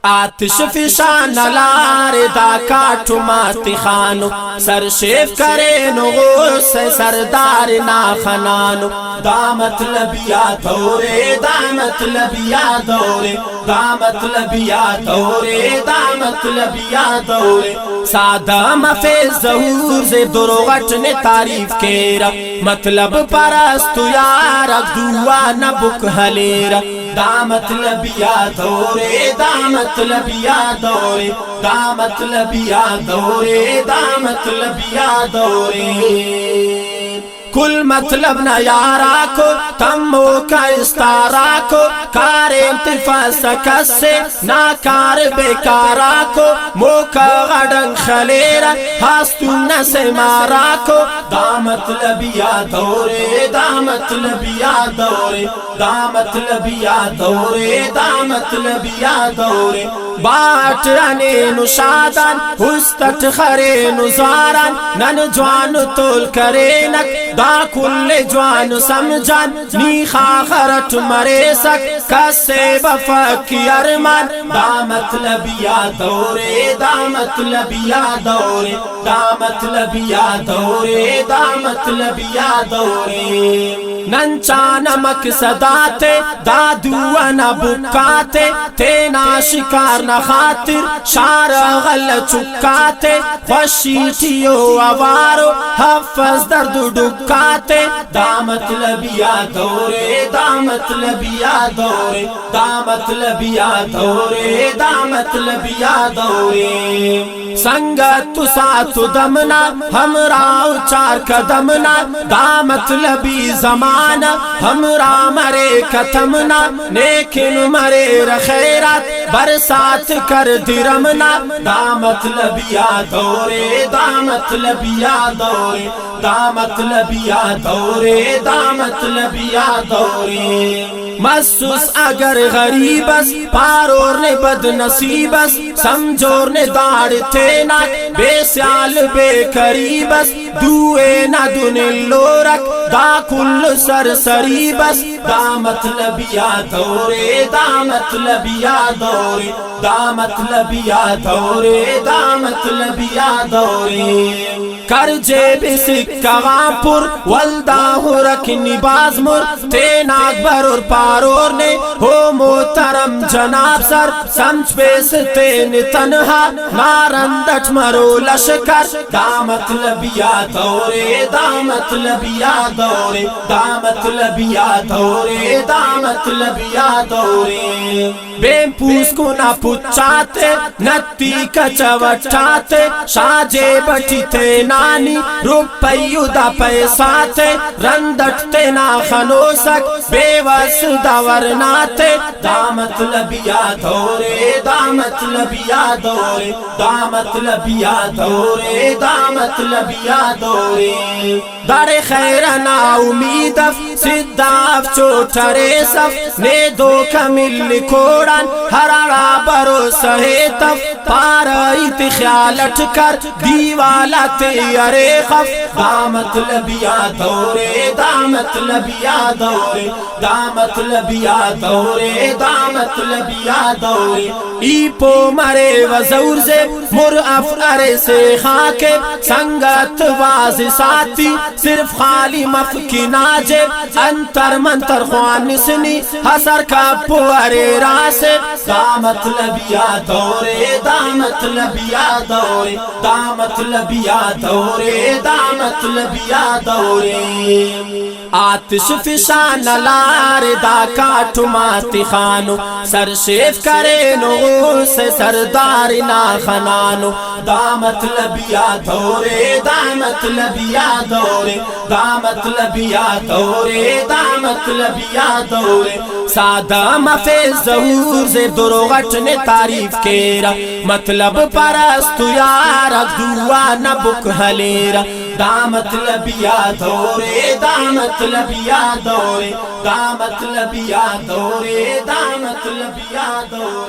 آتش فشان لار دا کاٹو ماتی خانو سر شیف کرے نو غصے سردار ناخنانو دا مطلب یاد ہو رے دا مطلب یاد ہو رے دا مطلب یاد ہو رے دا مطلب یاد ہو رے سادہ مفیز ظہور سے دروغٹ نے تعریف کیرا مطلب پرستو یارک دعا نبک حلیرا دا مطلب یاد ہو رے دا مطلب یاد ہو رے دا مطلب یاد ہو رے دا مطلب یاد ہو رے کل مطلب نہ یارا کو تمو کا استارا کو کار انتفاس کسے ناکار بیکارا کو موکا غڈن خلیرا ہاستون سے مارا کو دا مطلب یاد ہو رے دا مطلب یاد ہو رے دا مطلب یاد ہو رے دا مطلب یاد ہو رے باٹ انینو شادان ہستت خرینو زاران نن جوان تول کرینک دا کل جوان سمجھان نیخا خرٹ مرے سک کسے بفکی ارمان دا مطلب یاد ہو رے دا مطلب یاد ہو رے دا مطلب یاد ہو رے دا مطلب یاد ہو رے ننچانا مقصداتے دا دعا نبکاتے تینا شکار نہ خاطر شار غل چکاتے خوشیٹیو آوارو حفظ درد ڈکاتے دا مطلب یاد ہو رے دا مطلب یاد ہو رے دا مطلب یاد ہو رے دا مطلب یاد ہو رے سنگت ساتھ دمنا ہمراہ چار قدمنا دا مطلبی زمانہ ہمراہ مرے ختمنا نیکن مرے رخیرات برسات کر درمنا دا مطلب یاد ہو رے دا مطلب یاد ہو رے دا مطلب یاد ہو رے دا مطلب یاد ہو رے محسوس اگر غریبس پارور نے بد نصیبس سمجھور نے داڑ تینا بے سیال بے قریبس دوئے نہ دن لورک دا کل سر سریبس دا مطلب یاد ہو رے دا مطلب یاد ہو رے دا مطلب یاد ہو رے دا مطلب یاد ہو رے کر جیب سکہ غاپور والدہ ہو رکھنی بازمور تین اکبر اور پارور نے ہو محترم جناب سر سمجھ پیس تین تنہا نارندٹ مرو لشکر دا مطلب یاد ہو رے دا مطلب یاد ہو رے دا مطلب یاد ہو رے دا مطلب یاد ہو رے بے پوس کو نہ پچاتے نتی کچوٹاتے شاجے بٹی تے نانی روپیو دا پیساتے رندٹ تے نا خنوسک بے وس دا ورناتے دا مطلب یاد ہو رے دا مطلب یاد ہو رے دا مطلب یاد ہو رے دا مطلب یاد ہو رے در خیر نا امیدف صداف چوٹرے صف نے دو کمل کوڑان ہرارا برو سہیتف پارائیت خیالت کر دیوالا تیارے خف دا مطلب یاد ہو رے دا مطلب یاد ہو رے دا مطلب یاد ہو رے دا مطلب یاد ہو رے ای پو مرے وزور سے مر افرے سے خاکے سنگت واز ساتھی صرف خالی مفکی ناجب انتر منتر خوان نسنی حسر کا پوارے راسے دا مطلب یاد ہو رے دا مطلب یاد ہو رے دا مطلب یاد ہو رے دا مطلب یاد ہو رے آتش فشان لار دا کاٹو ماتی خانو سر شیف کرے نو سے سردار ناخنانو دا مطلب یاد ہو رے دا مطلب یاد ہو رے دا مطلب یاد ہو رے دا مطلب یاد ہو رے سادہ مفیز ظہور سے دروغٹ نے تعریف کیرا مطلب پرستو یارک دعا نبک حلیرا دا مطلب یاد ہو رے دا مطلب یاد ہو رے دا مطلب یاد ہو رے دا مطلب یاد ہو رے